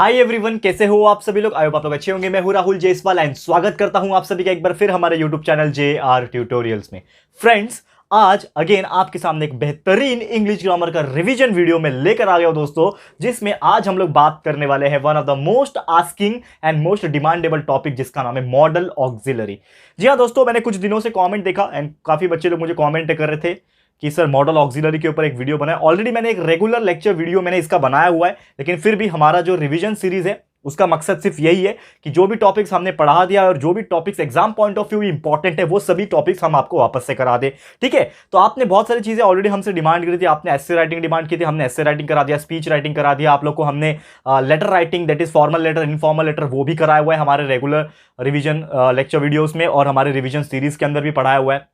Hi everyone, कैसे हो आप सभी लोग। आई होप आप लोग अच्छे होंगे। मैं हूं राहुल जयसवाल एंड स्वागत करता हूं आप सभी का एक बार फिर हमारे यूट्यूब चैनल JR ट्यूटोरियल्स में। फ्रेंड्स, आज अगेन आपके सामने एक बेहतरीन इंग्लिश ग्रामर का रिवीजन वीडियो में लेकर आ गया हूं दोस्तों, जिसमें आज हम लोग बात करने वाले हैं one of the most asking and most demandable topic, जिसका नाम है मॉडल ऑक्सिलरी। जी हाँ दोस्तों, मैंने कुछ दिनों से कॉमेंट देखा एंड काफी बच्चे लोग मुझे कॉमेंट कर रहे थे कि सर मॉडल ऑक्सिलरी के ऊपर एक वीडियो बनाए। ऑलरेडी मैंने एक रेगुलर लेक्चर वीडियो मैंने इसका बनाया हुआ है, लेकिन फिर भी हमारा जो रिवीजन सीरीज है उसका मकसद सिर्फ यही है कि जो भी टॉपिक्स हमने पढ़ा दिया और जो भी topics exam point of view important है वो सभी टॉपिक्स हम आपको वापस से करा दे। ठीक है, तो आपने बहुत सारी चीजें ऑलरेडी हमसे डिमांड करी थी। आपने एस्से राइटिंग डिमांड की थी, हमने एस्से राइटिंग करा दिया, स्पीच राइटिंग करा दिया आप लोग को हमने, letter writing that is formal letter, informal letter, वो भी कराया हुआ है हमारे रेगुलर रिविजन लेक्चर वीडियोस में और हमारे रिविजन सीरीज के अंदर भी पढ़ाया हुआ है।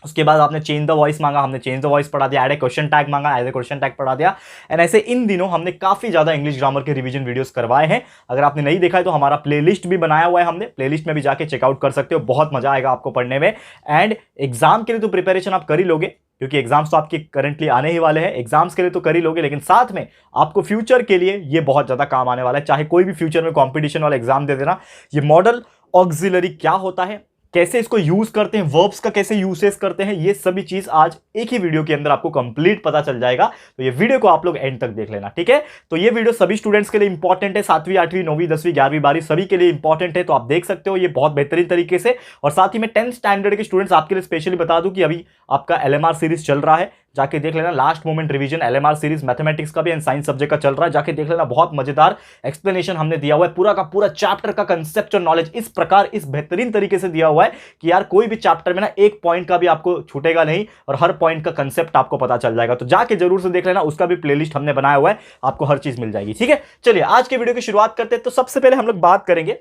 उसके बाद आपने चेंज द वॉइस मांगा, हमने चेंज द वॉइस पढ़ा दिया। ऐड ए क्वेश्चन टैग मांगा, ऐड ए क्वेश्चन टैग पढ़ा दिया। एंड ऐसे इन दिनों हमने काफी ज्यादा इंग्लिश ग्रामर के रिवीजन वीडियोस करवाए हैं। अगर आपने नहीं देखा है तो हमारा प्लेलिस्ट भी बनाया हुआ है हमने, प्लेलिस्ट में भी जाके चेकआउट कर सकते हो। बहुत मजा आएगा आपको पढ़ने में। एंड एग्जाम के लिए तो प्रिपरेशन आप कर ही लोगे, क्योंकि एग्जाम्स तो आपके करंटली आने ही वाले हैं। एग्जाम्स के लिए तो कर ही लोगे, लेकिन साथ में आपको फ्यूचर के लिए ये बहुत ज्यादा काम आने वाला है। चाहे कोई भी फ्यूचर में कॉम्पिटिशन वाला एग्जाम दे देना, ये मॉडल ऑक्सिलरी क्या होता है, कैसे इसको यूज करते हैं, वर्ब्स का कैसे यूसेज करते हैं, ये सभी चीज आज एक ही वीडियो के अंदर आपको कंप्लीट पता चल जाएगा। तो ये वीडियो को आप लोग एंड तक देख लेना, ठीक है। तो ये वीडियो सभी स्टूडेंट्स के लिए इंपॉर्टेंट है, 7वीं 8वीं 9वीं 10वीं 11वीं 12वीं सभी के लिए इंपॉर्टेंट है। तो आप देख सकते हो ये बहुत बेहतरीन तरीके से। और साथ ही में 10th स्टैंडर्ड के स्टूडेंट्स आपके लिए स्पेशली बता दूं कि अभी आपका LMR सीरीज चल रहा है, जाके देख लेना। Last moment revision LMR series mathematics का भी एंड साइंस सब्जेक्ट का चल रहा है, जाके देख लेना। बहुत मजेदार एक्सप्लेनेशन हमने दिया हुआ है, पूरा का पूरा चैप्टर का कंसेप्ट और नॉलेज इस प्रकार इस बेहतरीन तरीके से दिया हुआ है कि यार कोई भी चैप्टर में ना एक पॉइंट का भी आपको छूटेगा नहीं और हर पॉइंट का कंसेप्ट आपको पता चल जाएगा। तो जाके जरूर से देख लेना, उसका भी प्लेलिस्ट हमने बनाया हुआ है, आपको हर चीज मिल जाएगी। ठीक है, चलिए आज के वीडियो की शुरुआत करते हैं। तो सबसे पहले हम लोग बात करेंगे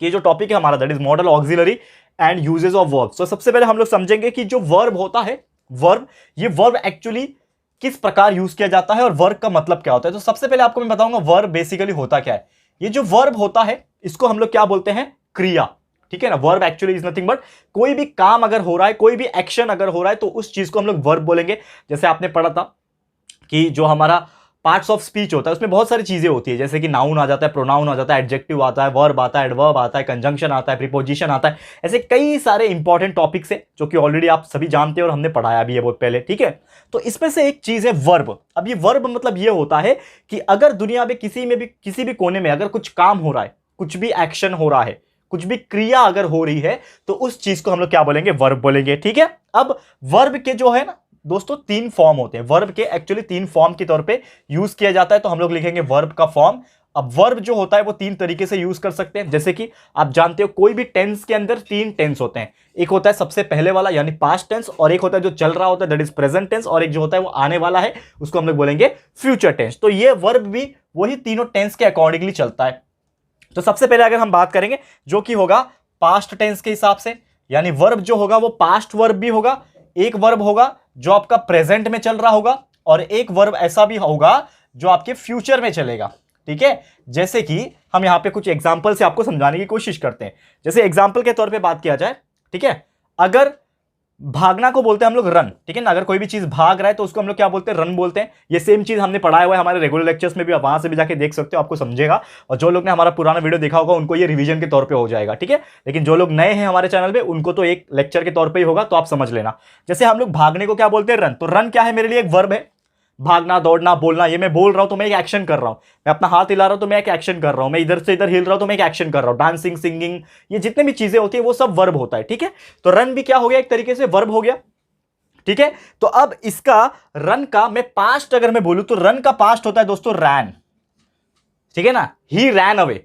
कि जो टॉपिक है हमारा that is model auxiliary and uses of verbs. तो सबसे पहले हम लोग समझेंगे कि जो वर्ब होता है, वर्ब, ये वर्ब एक्चुअली किस प्रकार यूज किया जाता है और वर्ब का मतलब क्या होता है। तो सबसे पहले आपको मैं बताऊंगा वर्ब बेसिकली होता क्या है। ये जो वर्ब होता है इसको हम लोग क्या बोलते हैं, क्रिया। ठीक है ना, verb actually is nothing but कोई भी काम अगर हो रहा है, कोई भी एक्शन अगर हो रहा है तो उस चीज को हम लोग वर्ब बोलेंगे। जैसे आपने पढ़ा था कि जो हमारा पार्ट्स ऑफ स्पीच होता है उसमें बहुत सारी चीजें होती है, जैसे कि नाउन आ जाता है, प्रोनाउन आ जाता है, एडजेक्टिव आता है, वर्ब आता है, एडवर्ब आता है, कंजंक्शन आता है, प्रीपोजिशन आता है। ऐसे कई सारे इंपॉर्टेंट टॉपिक्स हैं जो कि ऑलरेडी आप सभी जानते हैं और हमने पढ़ाया भी है बहुत पहले। ठीक है, तो इसमें से एक चीज है वर्ब। अब ये वर्ब मतलब ये होता है कि अगर दुनिया में किसी भी कोने में अगर कुछ काम हो रहा है, कुछ भी एक्शन हो रहा है, कुछ भी क्रिया अगर हो रही है तो उस चीज को हम लोग क्या बोलेंगे, वर्ब बोलेंगे। ठीक है, अब वर्ब के जो है ना दोस्तों 3 फॉर्म होते हैं। वर्ब के एक्चुअली 3 फॉर्म के तौर पे यूज किया जाता है, तो हम लोग लिखेंगे वर्ब का फॉर्म। अब वर्ब जो होता है वो 3 तरीके से यूज कर सकते हैं। जैसे कि आप जानते हो कोई भी टेंस के अंदर 3 टेंस होते हैं। एक होता है सबसे पहले वाला यानी पास्ट टेंस, और एक होता है जो चल रहा होता है दैट इज प्रेजेंट टेंस, और एक जो होता है वो आने वाला है उसको हम लोग बोलेंगे फ्यूचर टेंस। तो ये वर्ब भी वही तीनों टेंस के अकॉर्डिंगली चलता है। तो सबसे पहले अगर हम बात करेंगे जो कि होगा पास्ट टेंस के हिसाब से, यानी वर्ब जो होगा वो पास्ट वर्ब भी होगा, एक वर्ब होगा जो आपका प्रेजेंट में चल रहा होगा, और एक वर्ब ऐसा भी होगा जो आपके फ्यूचर में चलेगा। ठीक है, जैसे कि हम यहां पे कुछ एग्जांपल से आपको समझाने की कोशिश करते हैं। जैसे एग्जांपल के तौर पे बात किया जाए, ठीक है, अगर भागना को बोलते हैं हम लोग रन। ठीक है ना, अगर कोई भी चीज भाग रहा है तो उसको हम लोग क्या बोलते हैं, रन बोलते हैं। ये सेम चीज हमने पढ़ाया हुआ है हमारे रेगुलर लेक्चर्स में भी, आप वहां से भी जाके देख सकते हो, आपको समझेगा। और जो लोग ने हमारा पुराना वीडियो देखा होगा उनको ये रिवीजन के तौर पे हो जाएगा। ठीक है, लेकिन जो लोग नए हैं हमारे चैनल पे उनको तो एक लेक्चर के तौर पर ही होगा, तो आप समझ लेना। जैसे हम लोग भागने को क्या बोलते हैं, रन। तो रन क्या है मेरे लिए, एक वर्ब है। भागना, दौड़ना, बोलना, ये मैं बोल रहा हूं तो मैं एक एक्शन कर रहा हूं। मैं अपना हाथ हिला रहा हूं तो मैं एक एक्शन कर रहा हूं। मैं इधर से इधर हिल रहा हूं तो मैं एक एक्शन कर रहा हूं। डांसिंग, सिंगिंग, ये जितने भी चीजें होती है वो सब वर्ब होता है। ठीक है, तो रन भी क्या हो गया, एक तरीके से वर्ब हो गया। ठीक है, तो अब इसका रन का मैं पास्ट अगर मैं बोलूं तो रन का पास्ट होता है दोस्तों रैन। ठीक है ना, ही रैन अवे।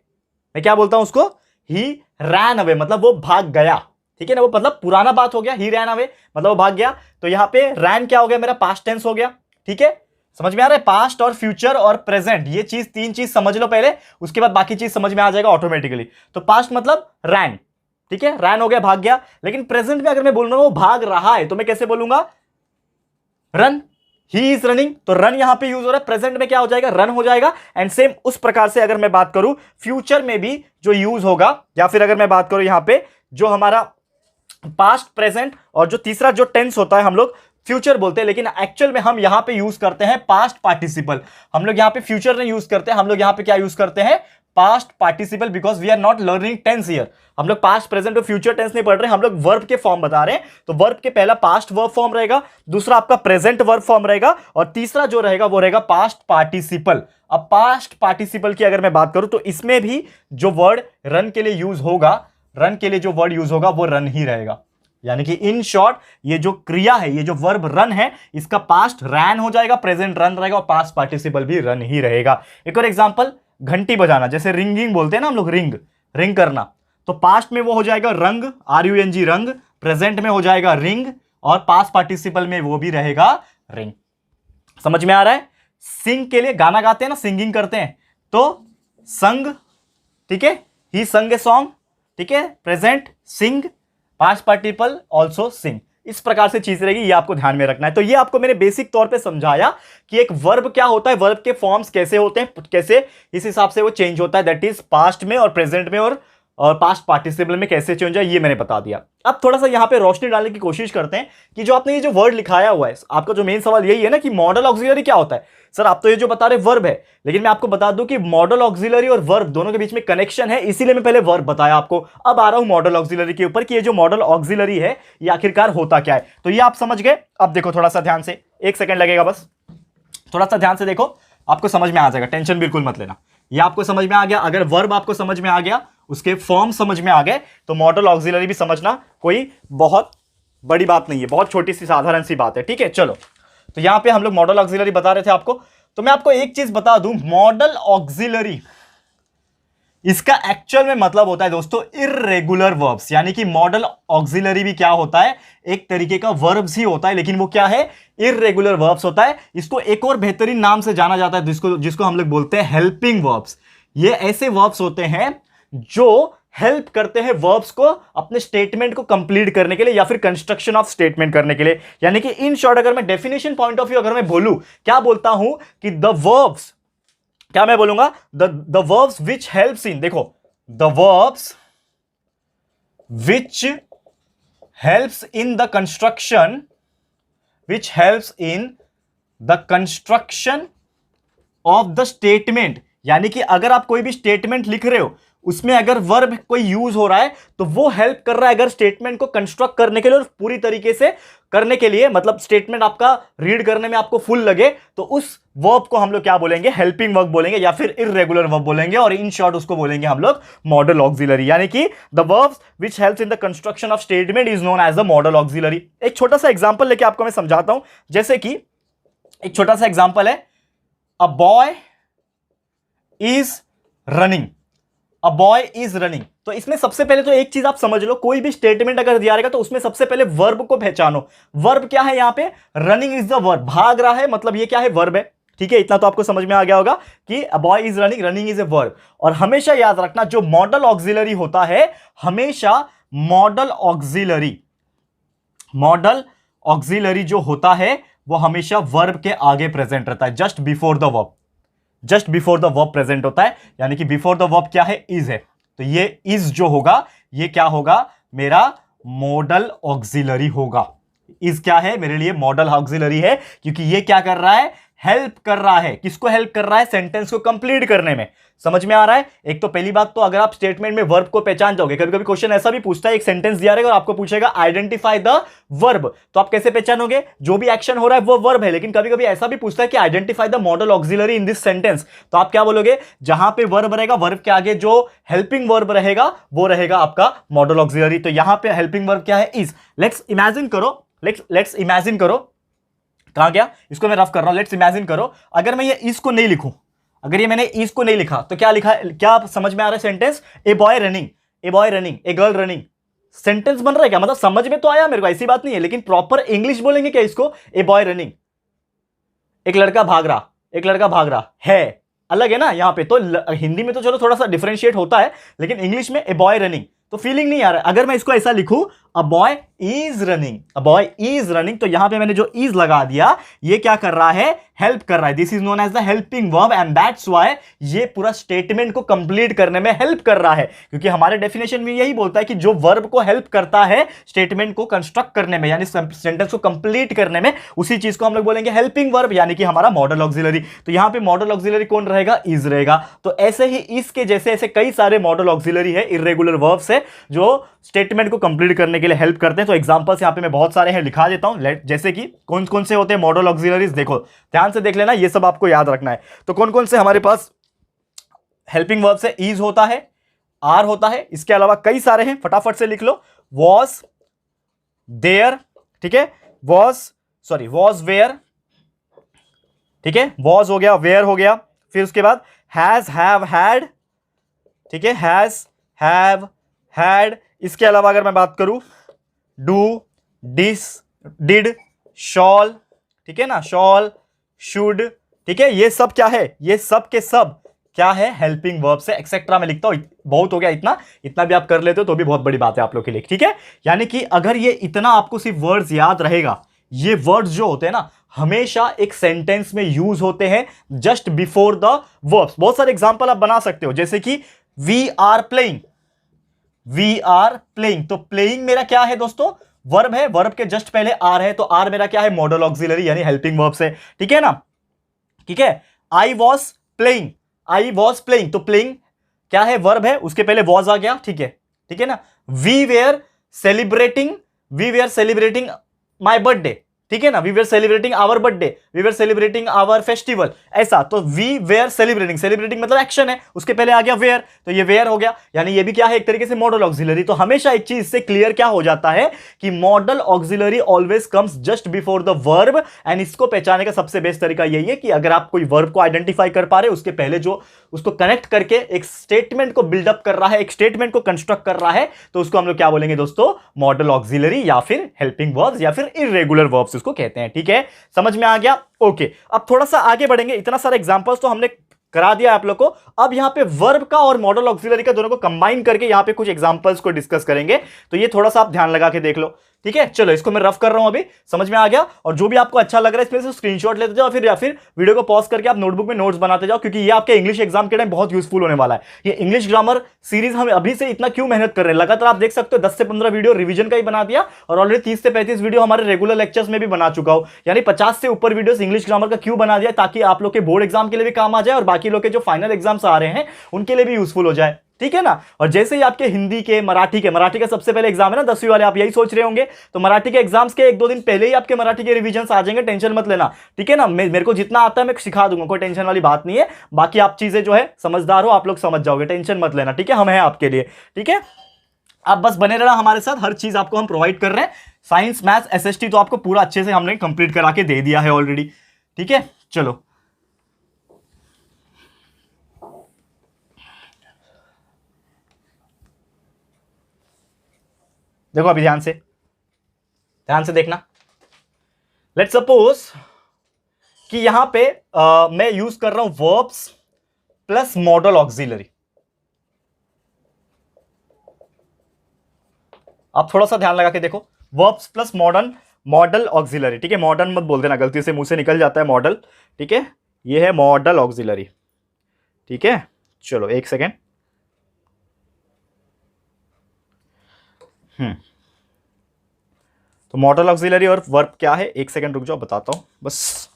मैं क्या बोलता हूं उसको, ही रैन अवे, मतलब वो भाग गया। ठीक है ना, वो मतलब पुराना बात हो गया, ही रैन अवे मतलब वो भाग गया। तो यहां पे रैन क्या हो गया, मेरा पास्ट टेंस हो गया। ठीक है, समझ में आ रहा है, पास्ट और फ्यूचर और प्रेजेंट, ये चीज 3 चीज समझ लो पहले, उसके बाद बाकी चीज समझ में आ जाएगा ऑटोमेटिकली। तो पास्ट मतलब रैन, ठीक है, रैन हो गया, भाग गया। लेकिन प्रेजेंट में अगर मैं बोल रहा हूं वो भाग रहा है तो मैं कैसे बोलूंगा, रन, ही इज रनिंग। तो रन यहां पे यूज हो रहा है, प्रेजेंट में क्या हो जाएगा, रन हो जाएगा। एंड सेम उस प्रकार से अगर मैं बात करूं फ्यूचर में भी जो यूज होगा, या फिर अगर मैं बात करूं यहां पे जो हमारा पास्ट, प्रेजेंट और जो तीसरा जो टेंस होता है हम लोग फ्यूचर बोलते हैं, लेकिन एक्चुअल में हम यहां पे यूज करते हैं पास्ट पार्टिसिपल। हम लोग यहां पे फ्यूचर नहीं यूज करते, हम लोग यहां पे क्या यूज करते हैं, past participle, because we are not learning tense here. हम लोग पास्ट प्रेजेंट और फ्यूचर टेंस नहीं पढ़ रहे, हम लोग वर्ब के फॉर्म बता रहे हैं। तो वर्ब के पहला पास्ट वर्ब फॉर्म रहेगा, दूसरा आपका प्रेजेंट वर्ब फॉर्म रहेगा, और तीसरा जो रहेगा वो रहेगा पास्ट पार्टिसिपल। अब पास्ट पार्टिसिपल की अगर मैं बात करूं तो इसमें भी जो वर्ड रन के लिए यूज होगा, रन के लिए जो वर्ड यूज होगा वो रन ही रहेगा। यानी कि इन शॉर्ट ये जो क्रिया है, ये जो वर्ब रन है, इसका पास्ट रैन हो जाएगा, प्रेजेंट रन रहेगा और पास्ट पार्टिसिपल भी रन ही रहेगा। एक और एग्जांपल, घंटी बजाना, जैसे रिंगिंग बोलते हैं ना हम लोग, रिंग रिंग करना, तो पास्ट में वो हो जाएगा रंग, RUNG रंग, प्रेजेंट में हो जाएगा रिंग, और पास्ट पार्टिसिपल में वो भी रहेगा रिंग। समझ में आ रहा है? सिंग के लिए गाना गाते हैं ना, सिंगिंग करते हैं, तो संग, ठीक है, ही संग ए सॉन्ग, ठीक है, प्रेजेंट सिंग, पास्ट पार्टिसिपल ऑल्सो सिंग। इस प्रकार से चीज रहेगी, ये आपको ध्यान में रखना है। तो ये आपको मैंने बेसिक तौर पे समझाया कि एक वर्ब क्या होता है, वर्ब के फॉर्म्स कैसे होते हैं, कैसे इस हिसाब से वो चेंज होता है, दैट इज पास्ट में और प्रेजेंट में और पास्ट पार्टिसिपल में कैसे चेंज है, ये मैंने बता दिया। अब थोड़ा सा यहां पे रोशनी डालने की कोशिश करते हैं कि जो आपने ये जो वर्ड लिखाया हुआ है, आपका जो मेन सवाल यही है ना कि मॉडल ऑक्सिलरी क्या होता है। सर आप तो ये जो बता रहे वर्ब है, लेकिन मैं आपको बता दूं कि मॉडल ऑक्सिलरी और वर्ब दोनों के बीच में कनेक्शन है, इसीलिए मैं पहले वर्ब बताया आपको। अब आ रहा हूं मॉडल ऑक्सिलरी के ऊपर कि ये जो मॉडल ऑक्सिलरी है ये आखिरकार होता क्या है। तो ये आप समझ गए। अब देखो थोड़ा सा ध्यान से, 1 सेकंड लगेगा बस, थोड़ा सा ध्यान से देखो, आपको समझ में आ जाएगा, टेंशन बिल्कुल मत लेना। ये आपको समझ में आ गया, अगर वर्ब आपको समझ में आ गया, उसके फॉर्म समझ में आ गए, तो मॉडल ऑक्सिलरी भी समझना कोई बहुत बड़ी बात नहीं है, बहुत छोटी सी साधारण सी बात है, ठीक है। चलो, तो यहां पे हम लोग मॉडल ऑक्सिलरी बता रहे थे आपको। तो मैं आपको एक चीज बता दूं, मॉडल ऑक्सिलरी, इसका एक्चुअल में मतलब होता है दोस्तों इर्रेगुलर वर्ब्स। यानी कि मॉडल ऑक्सिलरी भी क्या होता है, एक तरीके का वर्ब्स ही होता है, लेकिन वो क्या है, इर्रेगुलर वर्ब्स होता है। इसको एक और बेहतरीन नाम से जाना जाता है, जिसको हम लोग बोलते हैं हेल्पिंग वर्ब्स। ये ऐसे वर्ब्स होते हैं जो हेल्प करते हैं वर्ब्स को अपने स्टेटमेंट को कंप्लीट करने के लिए या फिर कंस्ट्रक्शन ऑफ स्टेटमेंट करने के लिए। यानी कि इन शॉर्ट अगर मैं डेफिनेशन पॉइंट ऑफ व्यू अगर मैं बोलूं, क्या बोलता हूं कि द वर्ब्स, क्या मैं बोलूंगा, the verbs which helps in, देखो, the verbs which helps in the construction, which helps in the construction of the statement. यानी कि अगर आप कोई भी स्टेटमेंट लिख रहे हो, उसमें अगर वर्ब कोई यूज हो रहा है, तो वो हेल्प कर रहा है अगर स्टेटमेंट को कंस्ट्रक्ट करने के लिए और पूरी तरीके से करने के लिए, मतलब स्टेटमेंट आपका रीड करने में आपको फुल लगे, तो उस वर्ब को हम लोग क्या बोलेंगे, हेल्पिंग वर्ब बोलेंगे या फिर इर्रेगुलर वर्ब बोलेंगे, और इन शॉर्ट उसको बोलेंगे हम लोग मॉडल ऑक्सिलरी। यानी कि the verbs which helps in the construction of statement is known as the modal auxiliary. एक छोटा सा एग्जांपल लेके आपको मैं समझाता हूं। जैसे कि एक छोटा सा एग्जांपल है, a boy is running, a boy is running. तो इसमें सबसे पहले तो एक चीज आप समझ लो, कोई भी स्टेटमेंट अगर दिया रहेगा तो उसमें सबसे पहले वर्ब को पहचानो। वर्ब क्या है यहां पे, रनिंग इज द वर्ब, भाग रहा है, मतलब ये क्या है, वर्ब है, ठीक है। इतना तो आपको समझ में आ गया होगा कि a boy is running, running is a verb. और हमेशा याद रखना, जो मॉडल ऑक्सिलरी होता है, हमेशा मॉडल ऑक्सिलरी जो होता है वो हमेशा वर्ब के आगे प्रेजेंट रहता है, just before the verb, just before the verb present होता है। यानी कि बिफोर द वर्ब क्या है, इज है, तो ये इज जो होगा ये क्या होगा, मेरा मॉडल ऑक्सिलरी होगा। इज क्या है, मेरे लिए मॉडल ऑक्सिलरी है, क्योंकि ये क्या कर रहा है, हेल्प कर रहा है। किसको हेल्प कर रहा है, सेंटेंस को कंप्लीट करने में। समझ में आ रहा है। एक तो पहली बात, तो अगर आप स्टेटमेंट में वर्ब को पहचान जाओगे, कभी कभी क्वेश्चन ऐसा भी पूछता है, एक सेंटेंस दिया रहेगा और आपको पूछेगा आइडेंटिफाई द वर्ब, तो आप कैसे पहचानोगे, जो भी एक्शन हो रहा है वो वर्ब है। लेकिन कभी कभी ऐसा भी पूछता है कि identify the modal auxiliary in this sentence, तो आप क्या बोलोगे, जहां पे वर्ब रहेगा, वर्ब के आगे जो हेल्पिंग वर्ब रहेगा वो रहेगा आपका मॉडल ऑक्सिलरी। तो यहां पे हेल्पिंग वर्ब क्या है, इज। लेट्स इमेजिन करो, लेट्स इमेजिन करो, कहां गया, इसको मैं रफ कर रहा हूं। लेट्स इमेजिन करो, अगर मैं ये इज को नहीं लिखूं, अगर ये मैंने इज को नहीं लिखा, तो क्या लिखा, क्या समझ में आ रहा है sentence, a boy running, a boy running, a girl running, sentence बन रहा है क्या, मतलब समझ में तो आया मेरे को, ऐसी बात नहीं है। लेकिन प्रॉपर इंग्लिश बोलेंगे क्या इसको, ए बॉय रनिंग, एक लड़का भाग रहा, एक लड़का भाग रहा है, अलग है ना यहां पे। तो हिंदी में तो चलो थोड़ा सा डिफरेंशिएट होता है, लेकिन इंग्लिश में ए बॉय रनिंग तो फीलिंग नहीं आ रहा है। अगर मैं इसको ऐसा लिखूं, a boy is running, a boy is running, तो यहां पे मैंने जो इज लगा दिया ये क्या कर रहा है, हेल्प कर रहा है। This is known as the helping verb and that's why ये पूरा स्टेटमेंट को कंप्लीट करने में हेल्प कर रहा है, क्योंकि हमारे डेफिनेशन में यही बोलता है कि जो वर्ब को हेल्प करता है स्टेटमेंट को कंस्ट्रक्ट करने में, यानी सेंटेंस को कंप्लीट करने में, उसी चीज को हम लोग बोलेंगे हेल्पिंग वर्ब, यानी कि हमारा मॉडल ऑक्सिलरी। तो यहां पे मॉडल ऑक्सिलरी कौन रहेगा, इज रहेगा। तो ऐसे ही इसके जैसे ऐसे कई सारे मॉडल ऑक्सिलरी है, इर्रेगुलर वर्ब्स है जो स्टेटमेंट को कंप्लीट करने के लिए हेल्प करते हैं। तो एग्जांपल्स यहां पे मैं बहुत सारे हैं, लिखा देता हूं। जैसे कि कौन कौन से होते हैं मॉडल ऑक्सिलरीज, देखो ध्यान से देख लेना, ये सब आपको याद रखना है। तो कौन कौन से हमारे पास हेल्पिंग वर्ब से, इज होता है, आर होता है, इसके अलावा कई सारे हैं, फटाफट से लिख लो। वॉज देयर, ठीक है, वॉज वेयर, ठीक है, वॉज हो गया, वेयर हो गया, फिर उसके बाद हैज, हैव, हैड, ठीक है, हैज, हैव, हैड। इसके अलावा अगर मैं बात करूं, डू, डिस, डिड, शॉल, ठीक है ना, शॉल, शुड, ठीक है, ये सब क्या है, ये सब के सब क्या है, हेल्पिंग वर्ब से। एक्सेट्रा में लिखता हूं, बहुत हो गया, इतना इतना भी आप कर लेते हो तो भी बहुत बड़ी बात है आप लोग के लिए, ठीक है। यानी कि अगर ये इतना आपको सिर्फ वर्ड्स याद रहेगा, ये वर्ड्स जो होते हैं ना हमेशा एक सेंटेंस में यूज होते हैं जस्ट बिफोर द वर्ब्स। बहुत सारे एग्जांपल आप बना सकते हो, जैसे कि we are playing, we are playing, तो प्लेइंग मेरा क्या है दोस्तों, वर्ब है, वर्ब के जस्ट पहले आर है, तो आर मेरा क्या है, मॉडल ऑक्सिलरी यानी हेल्पिंग वर्ब से, ठीक है ना, ठीक है। I was playing, I was playing, तो प्लेइंग क्या है, वर्ब है, उसके पहले वॉज आ गया, ठीक है, ठीक है ना। We were celebrating, we were celebrating my birthday, ठीक है ना, we were celebrating our birthday, we were celebrating our festival, ऐसा। तो वी वेयर सेलिब्रेटिंग, सेलिब्रेटिंग मतलब एक्शन है, उसके पहले आ गया वेयर, तो ये वेयर हो गया, यानी ये भी क्या है, एक तरीके से मॉडल ऑक्सिलरी। तो हमेशा एक चीज से क्लियर क्या हो जाता है कि model auxiliary always comes just before the verb, and इसको पहचानने का सबसे बेस्ट तरीका यही है कि अगर आप कोई वर्ब को आइडेंटिफाई कर पा रहे हो, उसके पहले जो उसको कनेक्ट करके एक स्टेटमेंट को बिल्डअप कर रहा है, एक स्टेटमेंट को कंस्ट्रक्ट कर रहा है, तो उसको हम लोग क्या बोलेंगे दोस्तों, मॉडल ऑक्सिलरी या फिर हेल्पिंग वर्ब्स या फिर इर्रेगुलर वर्ब्स उसको कहते हैं, ठीक है, समझ में आ गया। ओके, अब थोड़ा सा आगे बढ़ेंगे, इतना सारा एग्जांपल्स तो हमने करा दिया आप लोग को। अब यहां पे वर्ब का और मॉडल ऑक्सिलरी का दोनों को कंबाइन करके यहां पे कुछ एग्जांपल्स को डिस्कस करेंगे, तो ये थोड़ा सा आप ध्यान लगा के देख लो, ठीक है। चलो इसको मैं रफ कर रहा हूं, अभी समझ में आ गया। और जो भी आपको अच्छा लग रहा है इसमें से स्क्रीनशॉट लेते जाओ, या फिर वीडियो को पॉज करके आप नोटबुक में नोट्स बनाते जाओ, क्योंकि ये आपके इंग्लिश एग्जाम के टाइम बहुत यूजफुल होने वाला है। ये इंग्लिश ग्रामर सीरीज हम अभी से इतना क्यों मेहनत कर रहे हैं, लगातार आप देख सकते हो 10 से 15 वीडियो रिवीजन का ही बना दिया, और ऑलरेडी 30 से 35 वीडियो हमारे रेगुलर लेक्चर्स में भी बना चुका हूं, यानी 50 से ऊपर वीडियोस इंग्लिश ग्रामर का क्यों बना दिया, ताकि आप लोग के बोर्ड एग्जाम के लिए भी काम आ जाए और बाकी लोग के जो फाइनल एग्जाम्स आ रहे हैं उनके लिए भी यूजफुल हो जाए, ठीक है ना। और जैसे ही आपके हिंदी के, मराठी का सबसे पहले एग्जाम है ना 10वीं वाले, आप यही सोच रहे होंगे, तो मराठी के एग्जाम्स के 1-2 दिन पहले ही आपके मराठी के रिवीजन आ जाएंगे, टेंशन मत लेना, ठीक है ना। मेरे को जितना आता है मैं सिखा दूंगा, कोई टेंशन वाली बात नहीं है। बाकी आप चीजें जो है समझदार हो, आप लोग समझ जाओगे, टेंशन मत लेना, ठीक है, हम हैं आपके लिए, ठीक है। आप बस बने रहना हमारे साथ, हर चीज आपको हम प्रोवाइड कर रहे हैं। साइंस, मैथ्स, एसएसटी तो आपको पूरा अच्छे से हमने कंप्लीट करा के दे दिया है ऑलरेडी, ठीक है। चलो देखो अभी ध्यान से देखना। लेट्स सपोज कि यहां पे मैं यूज कर रहा हूं वर्ब्स प्लस मॉडल ऑक्सिलरी। आप थोड़ा सा ध्यान लगा के देखो, वर्ब्स प्लस मॉडल ऑक्सिलरी, ठीक है, मॉडर्न मत बोल देना, गलती से मुंह से निकल जाता है मॉडल, ठीक है, ये है मॉडल ऑक्सिलरी, ठीक है। चलो एक सेकेंड, तो मॉडल ऑक्सिलरी और वर्ब क्या है, एक सेकंड रुक जाओ बताता हूं बस।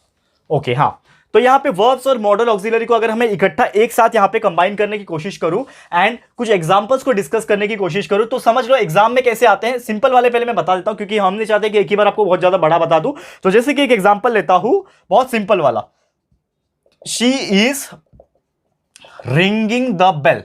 ओके, हाँ, तो यहां पे वर्ब्स और मॉडल ऑक्सिलरी को अगर हमें इकट्ठा एक साथ यहां पे कंबाइन करने की कोशिश करूं एंड कुछ एग्जांपल्स को डिस्कस करने की कोशिश करूं, तो समझ लो एग्जाम में कैसे आते हैं। सिंपल वाले पहले मैं बता देता हूं, क्योंकि हम नहीं चाहते कि एक ही बार आपको बहुत ज्यादा बड़ा बता दूं। तो जैसे कि एक एग्जाम्पल लेता हूं, बहुत सिंपल वाला, she is ringing the bell,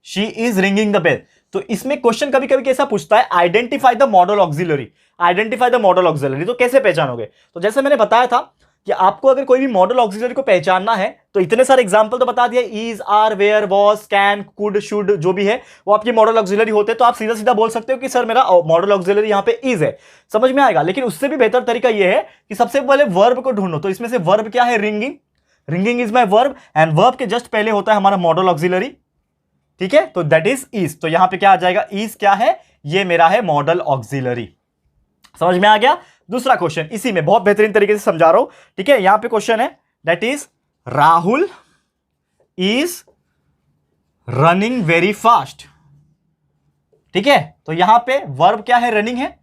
she is ringing the bell. तो इसमें क्वेश्चन कभी कभी कैसा पूछता है, identify the modal auxiliary, identify the modal auxiliary. तो कैसे पहचानोगे, तो जैसे मैंने बताया था कि आपको अगर कोई भी मॉडल ऑक्सिलरी को पहचानना है तो इतने सारे एग्जांपल तो बता दिया, is, are, were, was, can, could, should, जो भी है वो आपकी मॉडल ऑक्सिलरी होते हैं। तो आप सीधा सीधा बोल सकते हो कि सर मेरा मॉडल ऑक्सिलरी यहां पे इज है, समझ में आएगा। लेकिन उससे भी बेहतर तरीका यह है कि सबसे पहले वर्ब को ढूंढो। तो इसमें से वर्ब क्या है, ringing, ringing is my verb, and verb के जस्ट पहले होता है हमारा मॉडल ऑक्सिलरी, ठीक है, तो दैट इज। तो यहां पे क्या आ जाएगा, इज क्या है, ये मेरा है मॉडल ऑक्सिलरी। समझ में आ गया। दूसरा क्वेश्चन इसी में बहुत बेहतरीन तरीके से समझा रहा हूं, ठीक है। यहां पे क्वेश्चन है that is Rahul is running very fast, ठीक है। तो यहां पे वर्ब क्या है, रनिंग है,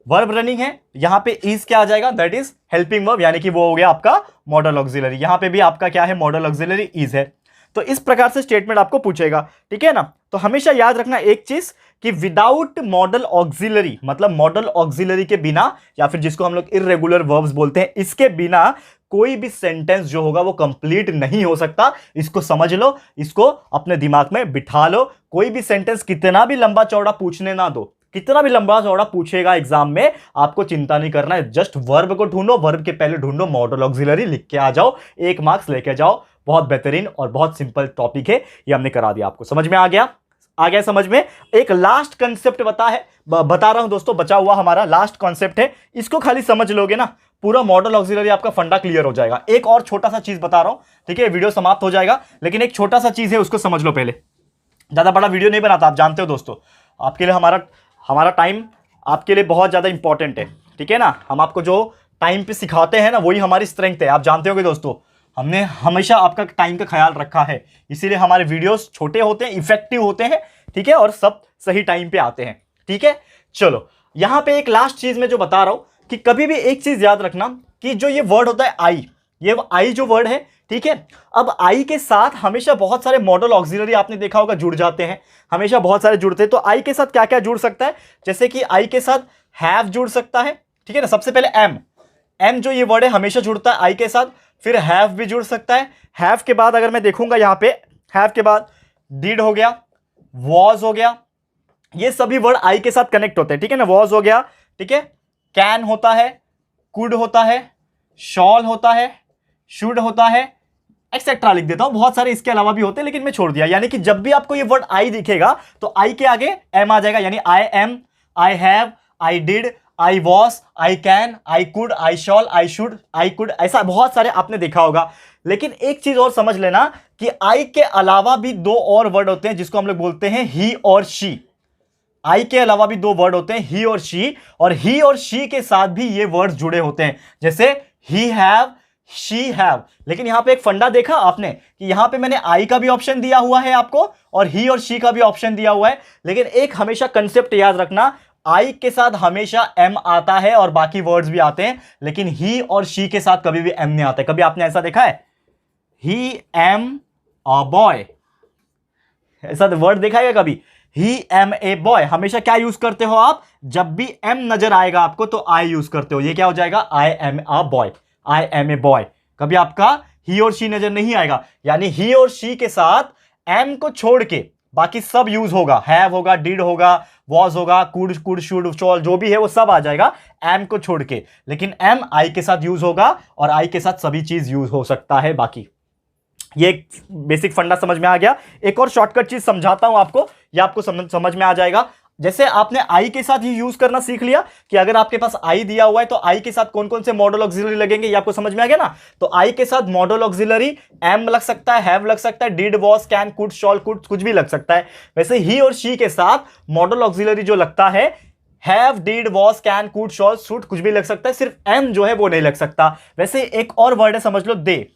वर्ब रनिंग है। यहां पे इज क्या आ जाएगा, दैट इज हेल्पिंग वर्ब, यानी कि वो हो गया आपका मॉडल ऑक्सिलरी। यहां पे भी आपका क्या है, मॉडल ऑक्सिलरी इज है। तो इस प्रकार से स्टेटमेंट आपको पूछेगा, ठीक है ना। तो हमेशा याद रखना एक चीज कि विदाउट मॉडल ऑक्सिलरी, मतलब मॉडल ऑक्सिलरी के बिना, या फिर जिसको हम लोग इर्रेगुलर वर्ब्स बोलते हैं, इसके बिना कोई भी सेंटेंस जो होगा वो कंप्लीट नहीं हो सकता। इसको समझ लो, इसको अपने दिमाग में बिठा लो। कोई भी सेंटेंस कितना भी लंबा चौड़ा पूछने ना दो, कितना भी लंबा चौड़ा पूछेगा एग्जाम में, आपको चिंता नहीं करना है। जस्ट वर्ब को ढूंढो, वर्ब के पहले ढूंढो मॉडल ऑक्सिलरी, लिख के आ जाओ, 1 मार्क्स लेके जाओ। बहुत बेहतरीन और बहुत सिंपल टॉपिक है, ये हमने करा दिया आपको। समझ में आ गया, आ गया समझ में। एक लास्ट कंसेप्ट बता रहा हूं दोस्तों, बचा हुआ हमारा लास्ट कॉन्सेप्ट है। इसको खाली समझ लोगे ना, पूरा मॉडल ऑक्सिलरी आपका फंडा क्लियर हो जाएगा। एक और छोटा सा चीज बता रहा हूं, ठीक है, वीडियो समाप्त हो जाएगा, लेकिन एक छोटा सा चीज है, उसको समझ लो पहले। ज्यादा बड़ा वीडियो नहीं बनाता, आप जानते हो दोस्तों। आपके लिए हमारा टाइम आपके लिए बहुत ज्यादा इंपॉर्टेंट है, ठीक है ना। हम आपको जो टाइम पे सिखाते हैं ना, वही हमारी स्ट्रेंथ है। आप जानते होगे दोस्तों, हमने हमेशा आपका टाइम का ख्याल रखा है, इसीलिए हमारे वीडियोस छोटे होते हैं, इफेक्टिव होते हैं, ठीक है, और सब सही टाइम पे आते हैं, ठीक है। चलो, यहां पे एक लास्ट चीज में जो बता रहा हूं कि कभी भी एक चीज याद रखना कि जो ये वर्ड होता है आई, ये आई जो वर्ड है, ठीक है। अब आई के साथ हमेशा बहुत सारे मॉडल ऑक्सिलरी आपने देखा होगा जुड़ जाते हैं, हमेशा बहुत सारे जुड़ते हैं। तो आई के साथ क्या क्या जुड़ सकता है, जैसे कि आई के साथ हैव जुड़ सकता है, ठीक है ना। सबसे पहले एम जो ये वर्ड है हमेशा जुड़ता है आई के साथ। फिर हैव भी जुड़ सकता है। हैव के बाद अगर मैं देखूंगा यहां पे, हैव के बाद डिड हो गया, वॉज हो गया, ये सभी वर्ड आई के साथ कनेक्ट होते हैं, ठीक है ना। वॉज हो गया, ठीक है, कैन होता है, कुड होता है, शॉल होता है, शुड होता है, एक्सेट्रा लिख देता हूं। बहुत सारे इसके अलावा भी होते हैं, लेकिन मैं छोड़ दिया। यानी कि जब भी आपको ये वर्ड आई दिखेगा तो आई के आगे एम आ जाएगा, यानी I am, I have, I did, I was, I can, I could, I shawl, I should, I could, ऐसा बहुत सारे आपने देखा होगा। लेकिन एक चीज और समझ लेना कि आई के अलावा भी 2 और वर्ड होते हैं जिसको हम लोग बोलते हैं ही और शी। आई के अलावा भी 2 वर्ड होते हैं ही और शी, और ही और शी के साथ भी ये वर्ड्स जुड़े होते हैं, जैसे ही हैव, शी हैव। लेकिन यहां पे एक फंडा देखा आपने कि यहां पे मैंने आई का भी ऑप्शन दिया हुआ है आपको, और ही और शी का भी ऑप्शन दिया हुआ है। लेकिन एक हमेशा कंसेप्ट याद रखना, आई के साथ हमेशा एम आता है और बाकी वर्ड्स भी आते हैं, लेकिन ही और शी के साथ कभी भी एम नहीं आता है। कभी आपने ऐसा देखा है, ही एम अ बॉय, ऐसा वर्ड देखा है कभी, ही एम ए बॉय। हमेशा क्या यूज करते हो आप, जब भी एम नजर आएगा आपको तो आई यूज करते हो। ये क्या हो जाएगा, I am a boy, I am a boy. कभी आपका ही और शी नजर नहीं आएगा, यानी ही और शी के साथ एम को छोड़ के बाकी सब यूज होगा। हैव होगा, डिड होगा, वॉज होगा, कुड शुड शॉल, जो भी है वो सब आ जाएगा एम को छोड़ के। लेकिन एम आई के साथ यूज होगा, और आई के साथ सभी चीज यूज हो सकता है बाकी। ये एक बेसिक फंडा समझ में आ गया। एक और शॉर्टकट चीज समझाता हूं आपको, ये आपको समझ में आ जाएगा। जैसे आपने आई के साथ ही यूज करना सीख लिया कि अगर आपके पास आई दिया हुआ है तो आई के साथ कौन कौन से मॉडल ऑक्सिलरी लगेंगे, ये आपको समझ में आ गया ना। तो आई के साथ मॉडल ऑक्सिलरी एम लग सकता है, हैव लग सकता है, did, was, can, could, shawl, could, कुछ भी लग सकता है। वैसे ही और शी के साथ मॉडल ऑक्सिलरी जो लगता है, have, did, was, can, could, shawl, should, कुछ भी लग सकता है, सिर्फ एम जो है वो नहीं लग सकता। वैसे एक और वर्ड है, समझ लो, दे।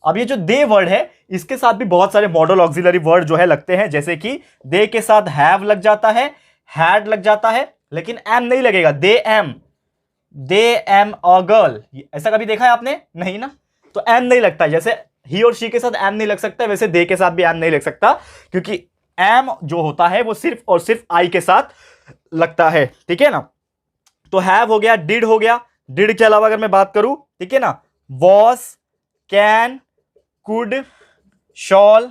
अब ये जो दे वर्ड है, इसके साथ भी बहुत सारे मॉडल ऑक्सिलरी वर्ड जो है लगते हैं, जैसे कि दे के साथ हैव लग जाता है, हैड लग जाता है, लेकिन एम नहीं लगेगा। दे एम अ गर्ल, ऐसा कभी देखा है आपने, नहीं ना। तो एम नहीं लगता। जैसे ही और शी के साथ एम नहीं लग सकता, वैसे दे के साथ भी एम नहीं लग सकता, क्योंकि एम जो होता है वो सिर्फ और सिर्फ आई के साथ लगता है, ठीक है ना। तो हैव हो गया, डिड हो गया, डिड के अलावा अगर मैं बात करूं, ठीक है ना, was, can, could, shawl,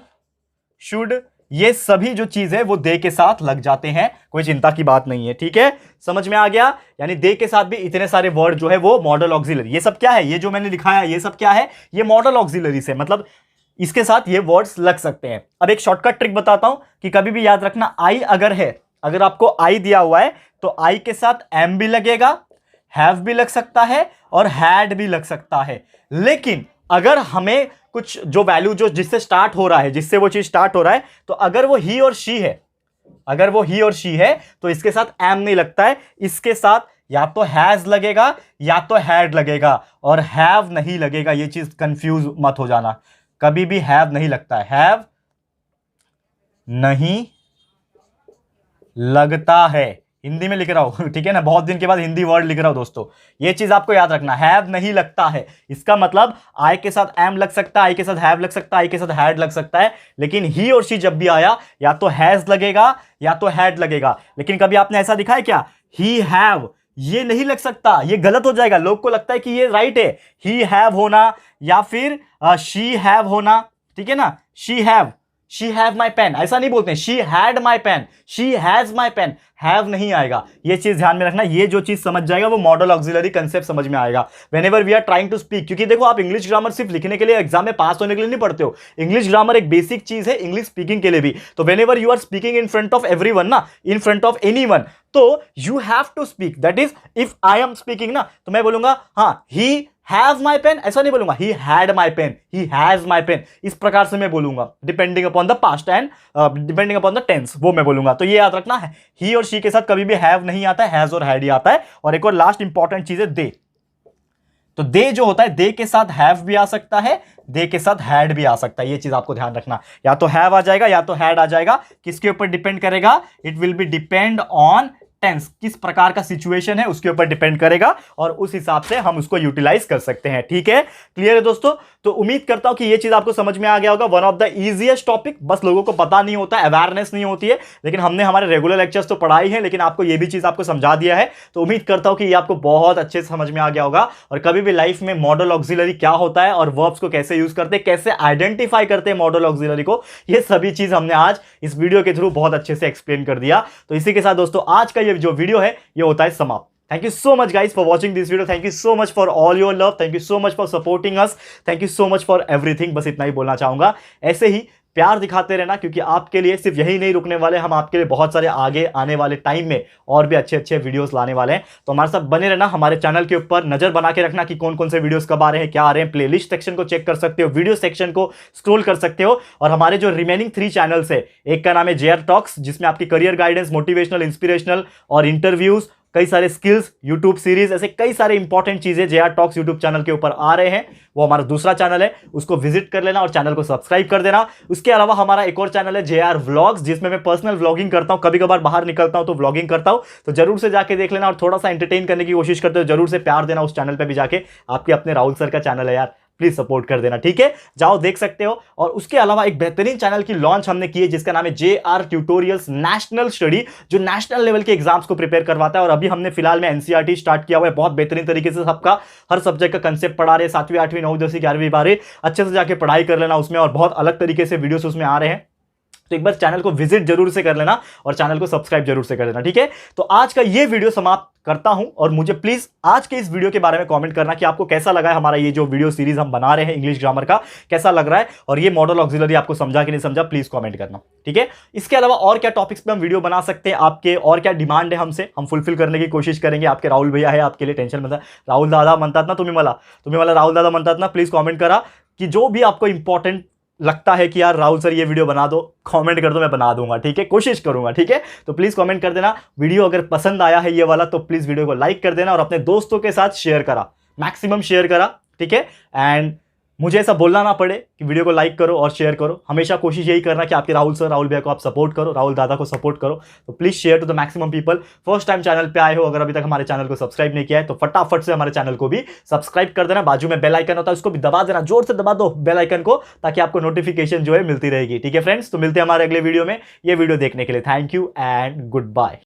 should, ये सभी जो चीज है वो दे के साथ लग जाते हैं, कोई चिंता की बात नहीं है, ठीक है। समझ में आ गया। यानी दे के साथ भी इतने सारे वर्ड जो है वो मॉडल ऑक्सिलरी। ये सब क्या है, ये जो मैंने दिखाया ये सब क्या है, ये मॉडल ऑक्सिलरी से, मतलब इसके साथ ये वर्ड्स लग सकते हैं। अब एक शॉर्टकट ट्रिक बताता हूं कि कभी भी याद रखना, आई अगर है, अगर आपको आई दिया हुआ है तो आई के साथ एम भी लगेगा, हैव भी लग सकता है, और हैड भी लग सकता है। लेकिन अगर हमें कुछ जो वैल्यू जो जिससे स्टार्ट हो रहा है, जिससे वो चीज स्टार्ट हो रहा है, तो अगर वो ही और शी है अगर वो ही और शी है तो इसके साथ एम नहीं लगता है, इसके साथ या तो हैज लगेगा या तो हैड लगेगा, और हैव नहीं लगेगा। ये चीज कंफ्यूज मत हो जाना, कभी भी हैव नहीं लगता है, हैव नहीं लगता है। हिंदी में लिख रहा हूं, ठीक है ना, बहुत दिन के बाद हिंदी वर्ड लिख रहा हूं दोस्तों, ये चीज आपको याद रखना, हैव नहीं लगता है। इसका मतलब आई के साथ एम लग सकता है, आई के साथ हैव लग सकता है, आई के साथ हैड लग सकता है, लेकिन ही और शी जब भी आया या तो हैज लगेगा या तो हैड लगेगा। लेकिन कभी आपने ऐसा दिखा है क्या, ही हैव, ये नहीं लग सकता, ये गलत हो जाएगा। लोग को लगता है कि ये राइट है, ही हैव होना या फिर शी हैव होना, ठीक है ना, शी हैव माई पेन, ऐसा नहीं बोलते हैं, she had my pen, she has my pen, have नहीं आएगा। ये चीज ध्यान में रखना, ये जो चीज समझ जाएगा वो मॉडल ऑक्सिलरी कंसेप्ट समझ में आएगा whenever we are trying to speak. क्योंकि देखो, आप इंग्लिश ग्रामर सिर्फ लिखने के लिए, एग्जाम में पास होने के लिए नहीं पढ़ते हो, इंग्लिश ग्रामर एक बेसिक चीज है इंग्लिश स्पीकिंग के लिए भी। तो whenever you are speaking in front of everyone ना, इन फ्रंट ऑफ एनीवन, तो you have to speak, that is if I am speaking ना, तो मैं बोलूंगा हाँ ही हैव माई पेन, ऐसा नहीं बोलूंगा he had my pen, he has my pen, इस प्रकार से मैं बोलूंगा, depending upon the past and depending upon the tense, वो मैं बोलूंगा। तो ये याद रखना है, ही और शी के साथ कभी भी हैव नहीं आता है, हैज और हैड ही आता है। और एक और लास्ट इंपॉर्टेंट चीज है दे, तो दे जो होता है, दे के साथ हैव भी आ सकता है, दे के साथ हैड भी आ सकता है, ये चीज आपको ध्यान रखना, या तो हैव आ जाएगा या तो हैड आ जाएगा। किसके ऊपर डिपेंड करेगा, it will be depend on tense, किस प्रकार का सिचुएशन है उसके ऊपर डिपेंड करेगा, और उस हिसाब से हम उसको यूटिलाइज कर सकते हैं। ठीक है, क्लियर है दोस्तों? तो उम्मीद करता हूं कि ये चीज आपको समझ में आ गया होगा। One of the easiest topic, बस लोगों को पता नहीं होता, अवेयरनेस नहीं होती है, लेकिन हमने हमारे रेगुलर लेक्चर्स तो पढ़ाई है, लेकिन आपको ये भी चीज आपको समझा दिया है। तो उम्मीद करता हूं कि ये आपको बहुत अच्छे से समझ में आ गया होगा। और कभी भी लाइफ में मॉडल ऑक्सिलरी क्या होता है और वर्ब्स को कैसे यूज करते हैं, कैसे आइडेंटिफाई करते हैं मॉडल ऑक्सिलरी को, ये सभी चीज हमने आज इस वीडियो के थ्रू बहुत अच्छे से एक्सप्लेन कर दिया। तो इसी के साथ दोस्तों आज का ये जो वीडियो है ये होता है समाप्त। Thank you so much guys for watching this video. Thank you so much for all your love. Thank you so much for supporting us. Thank you so much for everything. बस इतना ही बोलना चाहूंगा। ऐसे ही प्यार दिखाते रहना, क्योंकि आपके लिए सिर्फ यही नहीं रुकने वाले, हम आपके लिए बहुत सारे आगे आने वाले टाइम में और भी अच्छे अच्छे वीडियोस लाने वाले हैं। तो हमारे साथ बने रहना, हमारे चैनल के ऊपर नजर बना के रखना कि कौन कौन से वीडियोस कब आ रहे हैं, क्या आ रहे हैं। प्लेलिस्ट सेक्शन को चेक कर सकते हो, वीडियो सेक्शन को स्क्रॉल कर सकते हो। और हमारे जो रिमेनिंग 3 चैनल्स है, एक का नाम है JR टॉक्स, जिसमें आपकी करियर गाइडेंस, मोटिवेशनल, इंस्पिरेशनल और इंटरव्यूज, कई सारे स्किल्स, यूट्यूब सीरीज, ऐसे कई सारे इंपॉर्टेंट चीजें JR टॉक्स यूट्यूब चैनल के ऊपर आ रहे हैं। वो हमारा दूसरा चैनल है, उसको विजिट कर लेना और चैनल को सब्सक्राइब कर देना। उसके अलावा हमारा एक और चैनल है JR व्लॉग्स, जिसमें मैं पर्सनल व्लॉगिंग करता हूं, कभी कभार बाहर निकलता हूं तो व्लॉगिंग करता हूं। तो जरूर से जाके देख लेना और थोड़ा सा एंटरटेन करने की कोशिश करते हो, जरूर से प्यार देना उस चैनल पर भी जाके। आपके अपने राहुल सर का चैनल है यार, प्लीज सपोर्ट कर देना, ठीक है? जाओ देख सकते हो। और उसके अलावा एक बेहतरीन चैनल की लॉन्च हमने की है, जिसका नाम है JR ट्यूटोरियल्स नेशनल स्टडी, जो नेशनल लेवल के एग्जाम्स को प्रिपेयर करवाता है। और अभी हमने फिलहाल में NCERT स्टार्ट किया हुआ है, बहुत बेहतरीन तरीके से सबका हर सब्जेक्ट का कंसेप्ट पढ़ा रहे हैं। 7वीं 8वीं 9वीं 10वीं 11वीं 12वीं अच्छे से जाके पढ़ाई कर लेना उसमें, और बहुत अलग तरीके से वीडियोस उसमें आ रहे हैं। तो एक बार चैनल को विजिट जरूर से कर लेना और चैनल को सब्सक्राइब जरूर से कर देना, ठीक है? तो आज का ये वीडियो समाप्त करता हूं, और मुझे प्लीज आज के इस वीडियो के बारे में कमेंट करना कि आपको कैसा लगा है हमारा ये जो वीडियो सीरीज हम बना रहे हैं इंग्लिश ग्रामर का, कैसा लग रहा है, और ये मॉडल ऑक्सिलरी आपको समझा कि नहीं समझा, प्लीज कमेंट करना, ठीक है? इसके अलावा और क्या टॉपिक्स पे हम वीडियो बना सकते हैं, आपके और क्या डिमांड है हमसे, हम फुलफिल करने की कोशिश करेंगे। आपके राहुल भैया है, आपके लिए टेंशन मत, राहुल दादा म्हणतात ना तुम्ही मला राहुल दादा म्हणतात ना, प्लीज कॉमेंट करा कि जो भी आपको इंपॉर्टेंट लगता है कि यार राहुल सर ये वीडियो बना दो, कमेंट कर दो, मैं बना दूंगा, ठीक है? कोशिश करूंगा, ठीक है? तो प्लीज कमेंट कर देना। वीडियो अगर पसंद आया है ये वाला तो प्लीज वीडियो को लाइक कर देना और अपने दोस्तों के साथ शेयर करा, मैक्सिमम शेयर करा, ठीक है? एंड मुझे ऐसा बोलना ना पड़े कि वीडियो को लाइक करो और शेयर करो, हमेशा कोशिश यही करना कि आपके राहुल सर, राहुल भैया को आप सपोर्ट करो, राहुल दादा को सपोर्ट करो। तो please share to the maximum people. First time channel पे आए हो, अगर अभी तक हमारे चैनल को सब्सक्राइब नहीं किया है तो फटाफट से हमारे चैनल को भी सब्सक्राइब कर देना। बाजू में बेल आइकन होता है, उसको भी दबा देना, जोर से दबा दो बेल आइकन को, ताकि आपको नोटिफिकेशन जो है मिलती रहेगी, ठीक है फ्रेंड्स? तो मिलते हैं हमारे अगले वीडियो में। ये वीडियो देखने के लिए thank you and good bye.